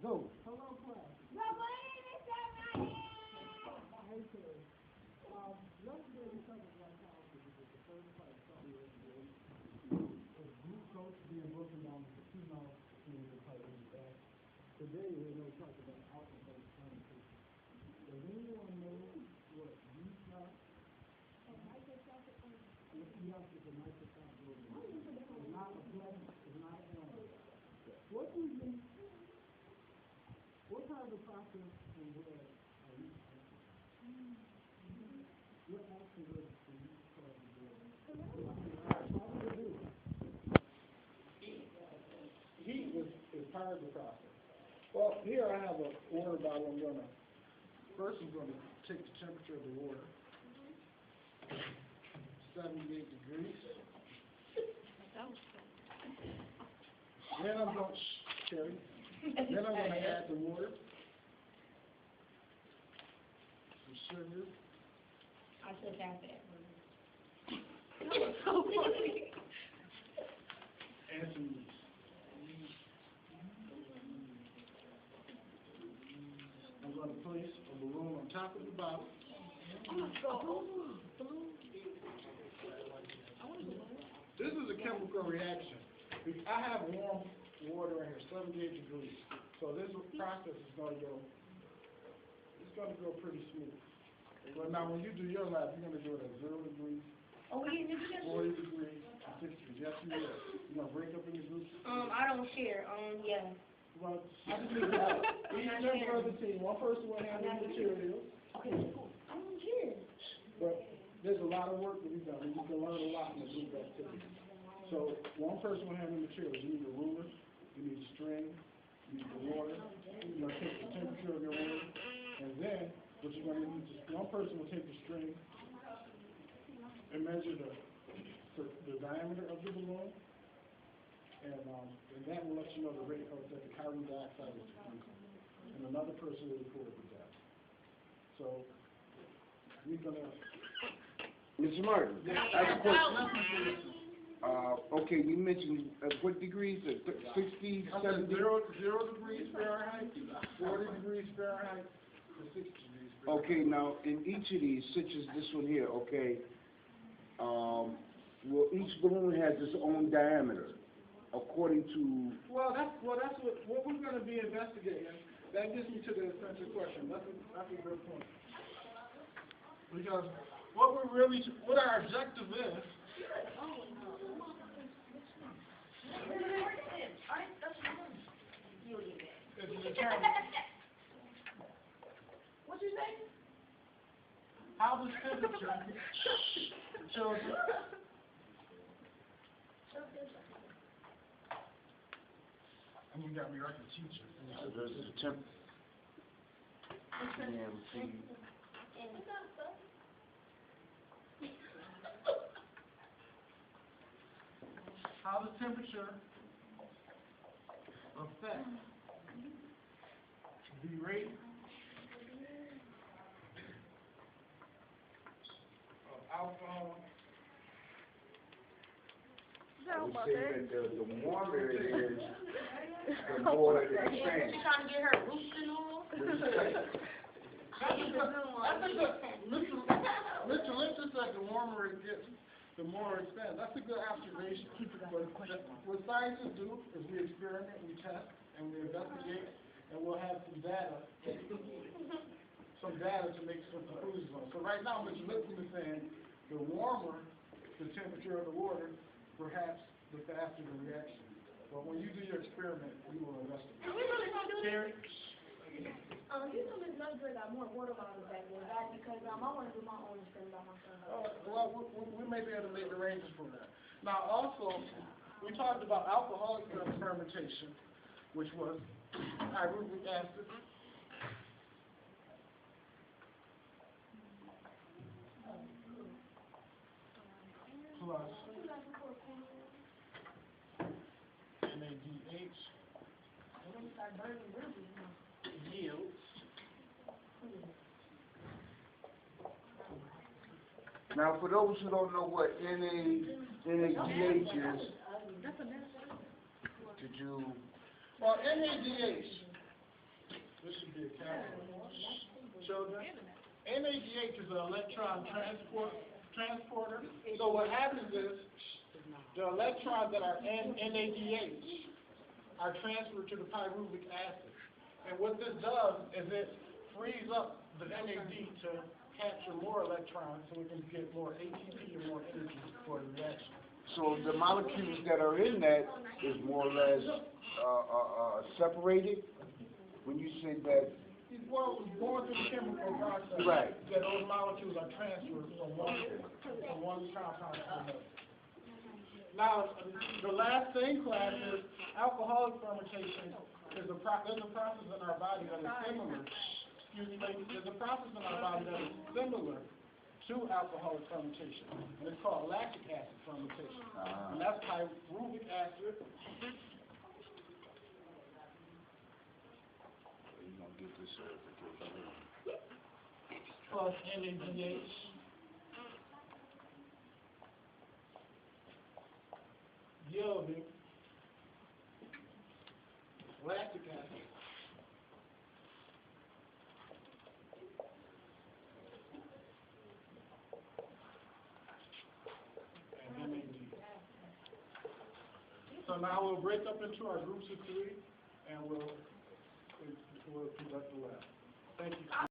Go. Hello, class. Okay. Yesterday we covered glycolysis, which is the first part of cell respiration. It's glucose being broken down into phenol in the part of the back. Today we're going to talk about alcohol fermentation. Does anyone know what yeast are? Yes, it's a microscopic organism. It's not a plant, it's not an animal. What do you, what kind of process and where are you? What action was the yeast called to do? How do you do it? Heat is part of the process. Well, here I have a water bottle. First I'm going to take the temperature of the water, 78 degrees. Then I'm going to, then I'm going to add the water, some sugar. I took out that. And some yeast. I'm going to place a balloon on top of the bottle. This is a chemical reaction. I have warm water in here, 78 degrees. So this process is going to go, it's going to go pretty smooth. But now when you do your lab, you're going to do it at 0 degrees, Oh, we didn't do that? 40 degrees, 60 degrees. Yes, you will. You're going to break up into groups. I don't share. Yeah. Well, I just need to have each member of the team. One person will handle the materials. Okay, cool. I don't share. But there's a lot of work to be done, and you can learn a lot in the group activity. So one person will handle the materials. You need a ruler, you need a string, you need the water, you're going to take the temperature of your water, and then what you're going to need is one person will take the string and measure the diameter of the balloon, and that will let you know the rate of the carbon dioxide is decreasing. And another person will record the data. So we're going to... Mr. Martin, I have a question. Okay, you mentioned what degrees? 60, 70? 0 degrees Fahrenheit, 40 degrees Fahrenheit, to 60 degrees Fahrenheit. Okay, now in each of these, such as this one here, okay, well, each balloon has its own diameter, according to... Well, that's what we're going to be investigating. That gets me to the essential question. That's a good point. Because what our objective is to determine What you say? how this temperature children and you got me like a teacher. So there's the temp... How the temperature affects the rate of alcohol. I would say that the warmer it is, the more it expands. She's trying to get her boosting on. Mr. Lynch said the warmer it gets, the more it expands. That's a good observation. What scientists do is we experiment, we test, and we investigate, and we'll have some data to make some conclusions on. So right now, Mr. Lipton is saying the warmer the temperature of the water, perhaps the faster the reaction. But when you do your experiment, you will investigate. Are we really gonna do Terry? You know Miss Nutbury got more water bottles back there, right? Because I want to do my own experiment by myself. Well, we may be able to make arrangements for that. Now, also, we talked about alcoholic fermentation, which was pyruvic acid. Plus NADH yields Now, for those who don't know what NADH is, did you... Well, NADH This should be a category. Children. NADH is an electron transporter. So what happens is, the electrons that are in NADH are transferred to the pyruvic acid. And what this does is it frees up the NAD to capture more electrons so we can get more ATP or more energy for the reaction. So the molecules that are in that is more or less separated? When you say that, Well, going through the chemical process, Right. that those molecules are transferred from one compound to another. Now, the last thing, class, is alcoholic fermentation. There's a process in our body that is similar. Excuse me, ladies. There's a process in our body that is similar to alcoholic fermentation, and it's called lactic acid fermentation. And that's pyruvic acid. you're gonna get this certification. Plus NADH. Yielding lactic acid. And NAD. So now we'll break up into our groups of three, and we'll conduct the lab. Thank you.